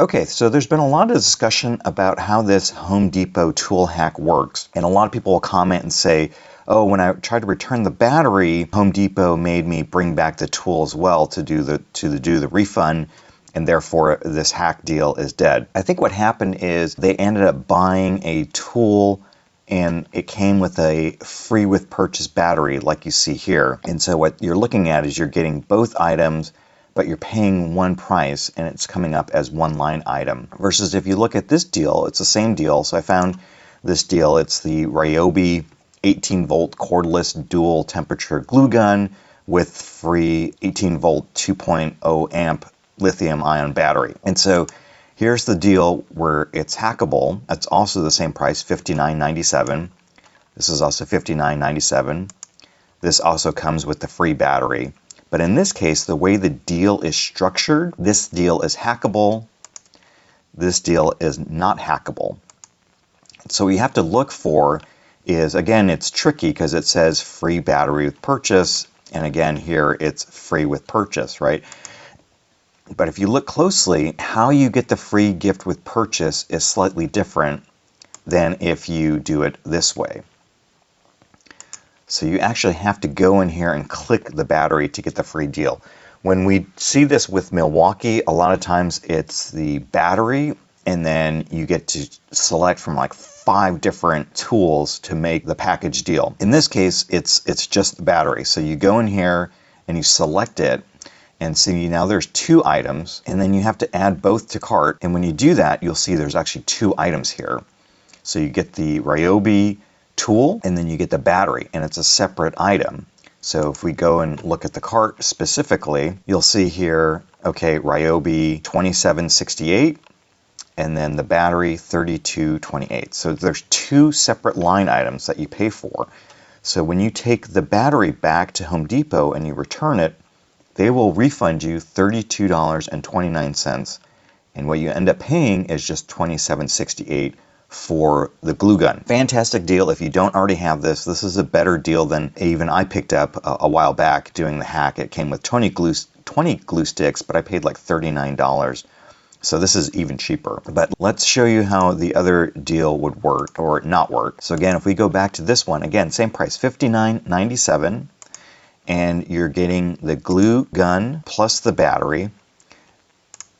Okay, so there's been a lot of discussion about how this Home Depot tool hack works. And a lot of people will comment and say, oh, when I tried to return the battery, Home Depot made me bring back the tool as well to do the refund, and therefore this hack deal is dead. I think what happened is they ended up buying a tool and it came with a free with purchase battery like you see here. And so what you're looking at is you're getting both items, but you're paying one price and it's coming up as one line item. Versus if you look at this deal, it's the same deal. So I found this deal. It's the Ryobi 18 volt cordless dual temperature glue gun with free 18 volt 2.0 amp lithium ion battery. And so here's the deal where it's hackable. It's also the same price, $59.97. This is also $59.97. This also comes with the free battery. But in this case, the way the deal is structured, this deal is hackable, this deal is not hackable. So what you have to look for is, again, it's tricky because it says free battery with purchase, and again here it's free with purchase, right? But if you look closely, how you get the free gift with purchase is slightly different than if you do it this way. So you actually have to go in here and click the battery to get the free deal. When we see this with Milwaukee, a lot of times it's the battery, and then you get to select from like 5 different tools to make the package deal. In this case, it's just the battery. So you go in here and you select it, and see now there's 2 items, and then you have to add both to cart. And when you do that, you'll see there's actually 2 items here. So you get the Ryobi tool, and then you get the battery, and it's a separate item. So if we go and look at the cart specifically, you'll see here, okay, Ryobi 2768, and then the battery 3228. So there's 2 separate line items that you pay for. So when you take the battery back to Home Depot and you return it, they will refund you $32.29, and what you end up paying is just $27.68 for the glue gun. Fantastic deal. If you don't already have this, this is a better deal than even I picked up a while back doing the hack. It came with 20 glue sticks, but I paid like $39. So this is even cheaper. But let's show you how the other deal would work or not work. So again, if we go back to this one, again, same price, $59.97, and you're getting the glue gun plus the battery.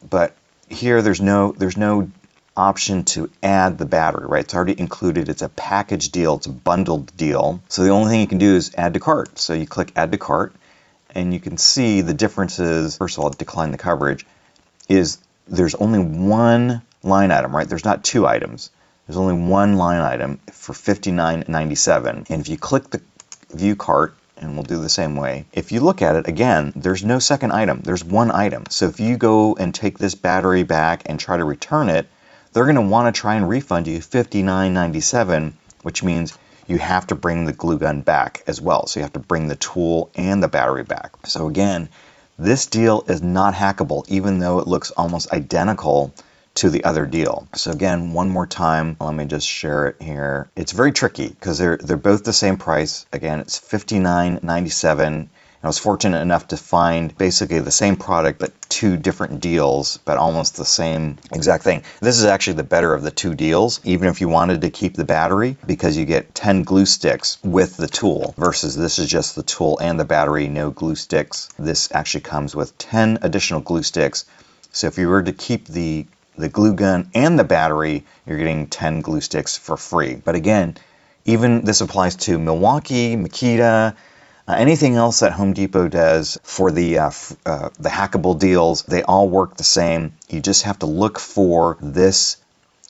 But here there's no option to add the battery, right? It's already included. It's a package deal. It's a bundled deal. So the only thing you can do is add to cart. So you click add to cart, and you can see the differences. First of all, decline the coverage, is there's only one line item, right? There's not 2 items. There's only one line item for $59.97. And if you click the view cart, and we'll do the same way, if you look at it, again, there's no second item. There's one item. So if you go and take this battery back and try to return it, they're going to want to try and refund you $59.97, which means you have to bring the glue gun back as well. So you have to bring the tool and the battery back. So again, this deal is not hackable, even though it looks almost identical to the other deal. So again, one more time, let me just share it here. It's very tricky because they're both the same price. Again, it's $59.97. I was fortunate enough to find basically the same product, but 2 different deals, but almost the same exact thing. This is actually the better of the 2 deals, even if you wanted to keep the battery, because you get 10 glue sticks with the tool, versus this is just the tool and the battery, no glue sticks. This actually comes with 10 additional glue sticks. So if you were to keep the glue gun and the battery, you're getting 10 glue sticks for free. But again, even this applies to Milwaukee, Makita, anything else that Home Depot does for the hackable deals. They all work the same. You just have to look for this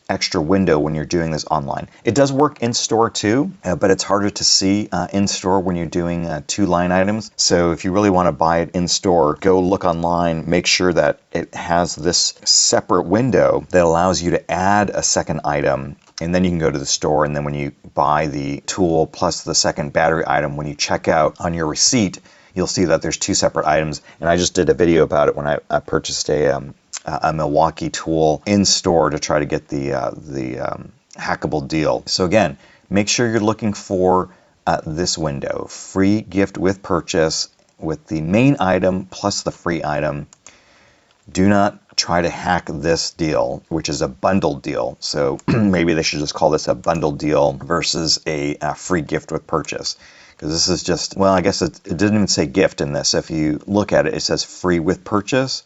extra window when you're doing this online. It does work in store too, but it's harder to see in store when you're doing 2 line items. So if you really want to buy it in store, go look online, make sure that it has this separate window that allows you to add a second item, and then you can go to the store, and then when you buy the tool plus the second battery item, when you check out on your receipt, you'll see that there's 2 separate items. And I just did a video about it when I purchased a Milwaukee tool in store to try to get the hackable deal. So again, make sure you're looking for this window, free gift with purchase, with the main item plus the free item. Do not try to hack this deal, which is a bundled deal. So maybe they should just call this a bundled deal versus a free gift with purchase. Because this is just, well, I guess it didn't even say gift in this. If you look at it, it says free with purchase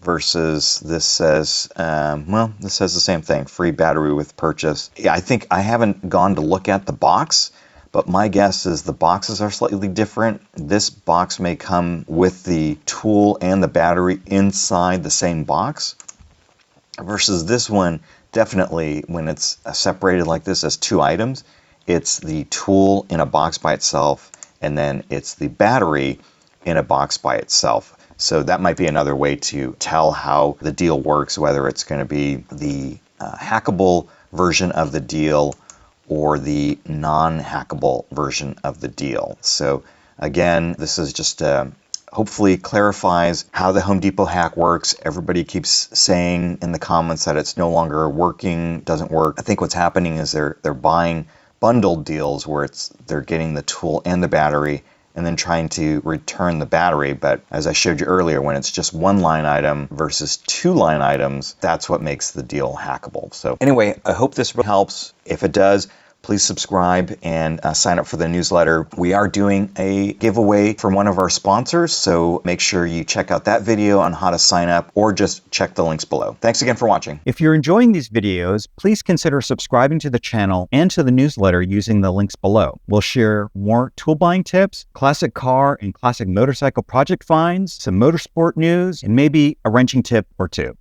versus this says, well, this says the same thing, free battery with purchase. Yeah, I think I haven't gone to look at the box, but my guess is the boxes are slightly different. This box may come with the tool and the battery inside the same box versus this one, definitely when it's separated like this as two items, it's the tool in a box by itself, and then it's the battery in a box by itself. So that might be another way to tell how the deal works, whether it's going to be the hackable version of the deal or the non-hackable version of the deal. So again, this is just hopefully clarifies how the Home Depot hack works. Everybody keeps saying in the comments that it's no longer working, doesn't work. I think what's happening is they're buying bundled deals where they're getting the tool and the battery and then trying to return the battery. But as I showed you earlier, when it's just one line item versus two line items, that's what makes the deal hackable. So anyway, I hope this helps. If it does, please subscribe and sign up for the newsletter. We are doing a giveaway from one of our sponsors, so make sure you check out that video on how to sign up or just check the links below. Thanks again for watching. If you're enjoying these videos, please consider subscribing to the channel and to the newsletter using the links below. We'll share more tool buying tips, classic car and classic motorcycle project finds, some motorsport news, and maybe a wrenching tip or two.